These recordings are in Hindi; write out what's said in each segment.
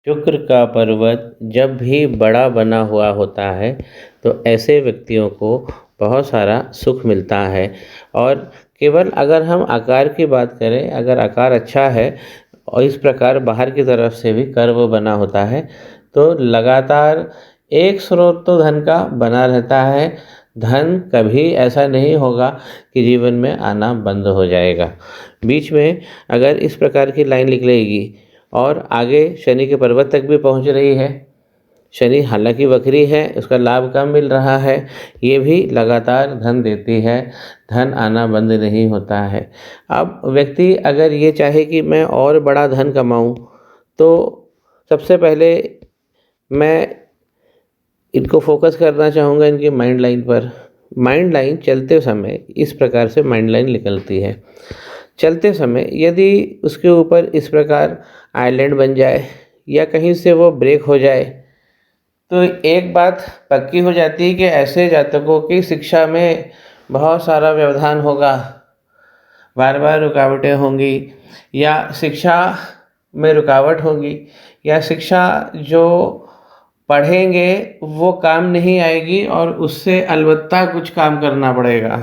शुक्र का पर्वत जब भी बड़ा बना हुआ होता है तो ऐसे व्यक्तियों को बहुत सारा सुख मिलता है। और केवल अगर हम आकार की बात करें, अगर आकार अच्छा है और इस प्रकार बाहर की तरफ से भी कर्व बना होता है तो लगातार एक स्रोत तो धन का बना रहता है। धन कभी ऐसा नहीं होगा कि जीवन में आना बंद हो जाएगा। बीच में अगर इस प्रकार की लाइन निकलेगी और आगे शनि के पर्वत तक भी पहुंच रही है। शनि हालांकि वक्री है, उसका लाभ कम मिल रहा है, ये भी लगातार धन देती है, धन आना बंद नहीं होता है। अब व्यक्ति अगर ये चाहे कि मैं और बड़ा धन कमाऊं तो सबसे पहले मैं इनको फोकस करना चाहूँगा इनकी माइंड लाइन पर। माइंड लाइन चलते समय इस प्रकार से माइंड लाइन निकलती है। चलते समय यदि उसके ऊपर इस प्रकार आइलैंड बन जाए या कहीं से वो ब्रेक हो जाए तो एक बात पक्की हो जाती है कि ऐसे जातकों की शिक्षा में बहुत सारा व्यवधान होगा, बार बार रुकावटें होंगी, या शिक्षा में रुकावट होगी, या शिक्षा जो पढ़ेंगे वो काम नहीं आएगी और उससे अलबत्ता कुछ काम करना पड़ेगा।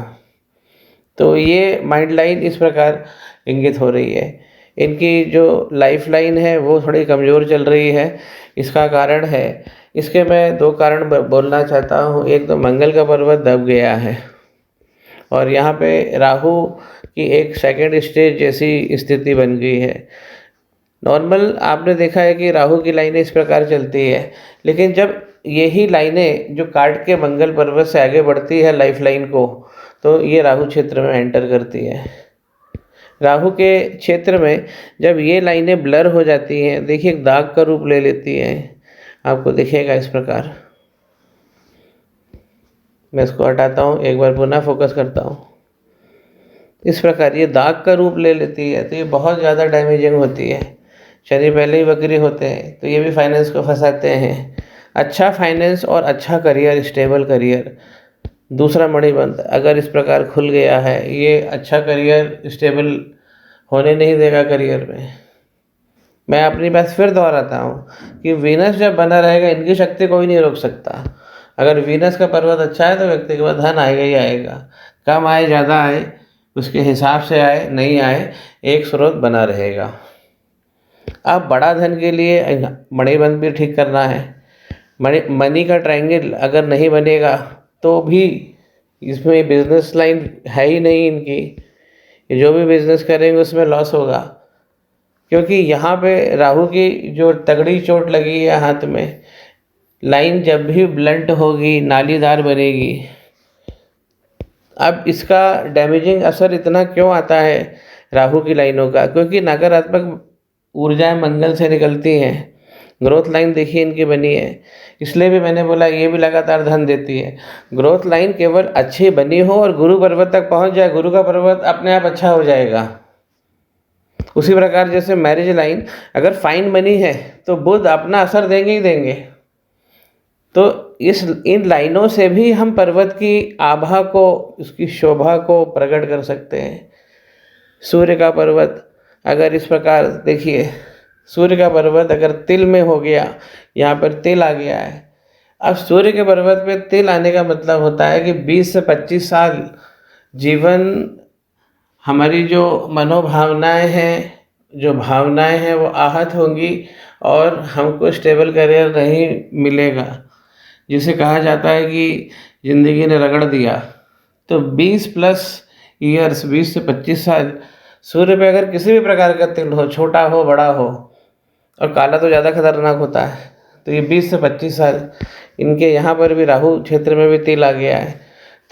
तो ये माइंड लाइन इस प्रकार इंगित हो रही है। इनकी जो लाइफ लाइन है वो थोड़ी कमज़ोर चल रही है। इसका कारण है, इसके मैं दो कारण बोलना चाहता हूँ। एक तो मंगल का पर्वत दब गया है और यहाँ पे राहु की एक सेकंड स्टेज जैसी स्थिति बन गई है। नॉर्मल आपने देखा है कि राहु की लाइनें इस प्रकार चलती है, लेकिन जब यही लाइनें जो काट के मंगल पर्वत से आगे बढ़ती है लाइफ लाइन को, तो ये राहु क्षेत्र में एंटर करती है। राहु के क्षेत्र में जब ये लाइनें ब्लर हो जाती हैं, देखिए एक दाग का रूप ले लेती हैं, आपको दिखेगा इस प्रकार। मैं इसको हटाता हूँ, एक बार पुनः फोकस करता हूँ। इस प्रकार ये दाग का रूप ले लेती है तो ये बहुत ज़्यादा डैमेजिंग होती है। शनि पहले ही वक्री होते हैं तो ये भी फाइनेंस को फंसाते हैं। अच्छा फाइनेंस और अच्छा करियर, स्टेबल करियर, दूसरा मणिबंध अगर इस प्रकार खुल गया है, ये अच्छा करियर स्टेबल होने नहीं देगा करियर में। मैं अपनी बात फिर दोहराता हूँ कि वीनस जब बना रहेगा इनकी शक्ति कोई नहीं रोक सकता। अगर वीनस का पर्वत अच्छा है तो व्यक्ति के पास धन आएगा ही आएगा, कम आए ज़्यादा आए उसके हिसाब से आए नहीं आए, एक स्रोत बना रहेगा। अब बड़ा धन के लिए मणिबंध भी ठीक करना है। मनी का ट्रायंगल अगर नहीं बनेगा तो भी इसमें बिजनेस लाइन है ही नहीं इनकी, जो भी बिजनेस करेंगे उसमें लॉस होगा, क्योंकि यहाँ पे राहु की जो तगड़ी चोट लगी है हाथ में, लाइन जब भी ब्लंट होगी नालीदार बनेगी। अब इसका डैमेजिंग असर इतना क्यों आता है राहु की लाइनों का, क्योंकि नकारात्मक ऊर्जाएं मंगल से निकलती हैं। ग्रोथ लाइन देखिए इनकी बनी है, इसलिए भी मैंने बोला ये भी लगातार धन देती है। ग्रोथ लाइन केवल अच्छी बनी हो और गुरु पर्वत तक पहुंच जाए, गुरु का पर्वत अपने आप अच्छा हो जाएगा। उसी प्रकार जैसे मैरिज लाइन अगर फाइन बनी है तो बुध अपना असर देंगे ही देंगे। तो इन लाइनों से भी हम पर्वत की आभा को, उसकी शोभा को प्रकट कर सकते हैं। सूर्य का पर्वत अगर इस प्रकार देखिए, सूर्य का पर्वत अगर तिल में हो गया, यहाँ पर तिल आ गया है। अब सूर्य के पर्वत पे तिल आने का मतलब होता है कि 20 से 25 साल जीवन, हमारी जो मनोभावनाएं हैं, जो भावनाएं हैं वो आहत होंगी और हमको स्टेबल करियर नहीं मिलेगा। जिसे कहा जाता है कि ज़िंदगी ने रगड़ दिया। तो 20 प्लस ईयर्स, 20 से 25 साल सूर्य पे अगर किसी भी प्रकार का तिल हो, छोटा हो बड़ा हो, और काला तो ज़्यादा खतरनाक होता है, तो ये 20 से 25 साल इनके यहाँ पर भी राहु क्षेत्र में भी तिल आ गया है।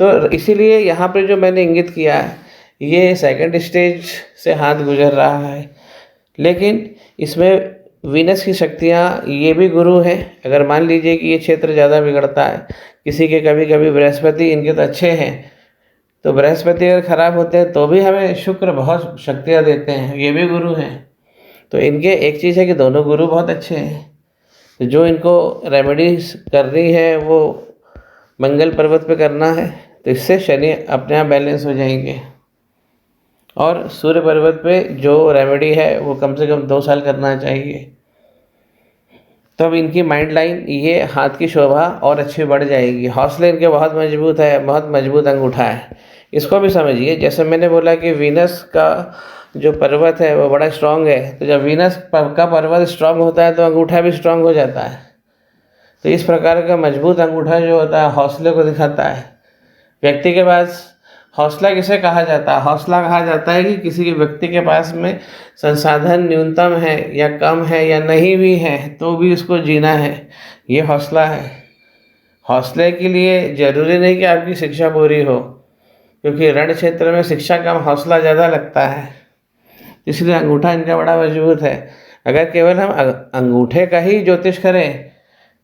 तो इसीलिए यहाँ पर जो मैंने इंगित किया है, ये सेकंड स्टेज से हाथ गुजर रहा है, लेकिन इसमें वीनस की शक्तियाँ, ये भी गुरु हैं। अगर मान लीजिए कि ये क्षेत्र ज़्यादा बिगड़ता है, किसी के कभी कभी बृहस्पति, इनके तो अच्छे हैं, तो बृहस्पति अगर खराब होते हैं तो भी हमें शुक्र बहुत शक्तियाँ देते हैं, ये भी गुरु हैं। तो इनके एक चीज़ है कि दोनों गुरु बहुत अच्छे हैं। तो जो इनको रेमेडीज करनी है वो मंगल पर्वत पे करना है, तो इससे शनि अपने आप बैलेंस हो जाएंगे। और सूर्य पर्वत पे जो रेमेडी है वो कम से कम 2 साल करना चाहिए। तो अब इनकी माइंड लाइन, ये हाथ की शोभा और अच्छी बढ़ जाएगी। हौसले इनके बहुत मजबूत है, बहुत मजबूत अंगूठा है। इसको भी समझिए, जैसे मैंने बोला कि वीनस का जो पर्वत है वो बड़ा स्ट्रांग है, तो जब वीनस का पर्वत स्ट्रांग होता है तो अंगूठा भी स्ट्रांग हो जाता है। तो इस प्रकार का मजबूत अंगूठा जो होता है हौसले को दिखाता है। व्यक्ति के पास हौसला किसे कहा जाता है? हौसला कहा जाता है कि किसी के व्यक्ति के पास में संसाधन न्यूनतम है या कम है या नहीं भी है तो भी उसको जीना है, ये हौसला है। हौसले के लिए जरूरी नहीं कि आपकी शिक्षा पूरी हो, क्योंकि रण क्षेत्र में शिक्षा कम, हौसला ज़्यादा लगता है। इसलिए अंगूठा इनका बड़ा मजबूत है। अगर केवल हम अंगूठे का ही ज्योतिष करें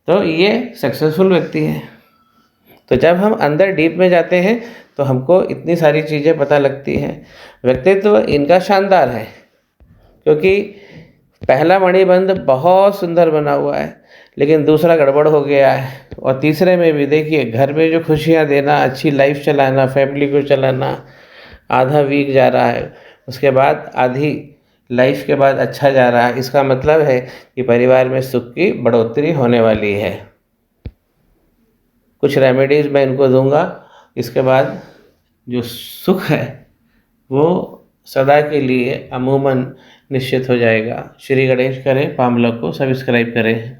तो ये सक्सेसफुल व्यक्ति हैं। तो जब हम अंदर डीप में जाते हैं तो हमको इतनी सारी चीज़ें पता लगती हैं। व्यक्तित्व इनका शानदार है, क्योंकि पहला मणिबंध बहुत सुंदर बना हुआ है, लेकिन दूसरा गड़बड़ हो गया है। और तीसरे में भी देखिए, घर में जो खुशियाँ देना, अच्छी लाइफ चलाना, फैमिली को चलाना, आधा वीक जा रहा है, उसके बाद आधी लाइफ के बाद अच्छा जा रहा है। इसका मतलब है कि परिवार में सुख की बढ़ोतरी होने वाली है। कुछ रेमेडीज़ मैं इनको दूंगा, इसके बाद जो सुख है वो सदा के लिए अमूमन निश्चित हो जाएगा। श्री गणेश करें, पामलक को सब्सक्राइब करें।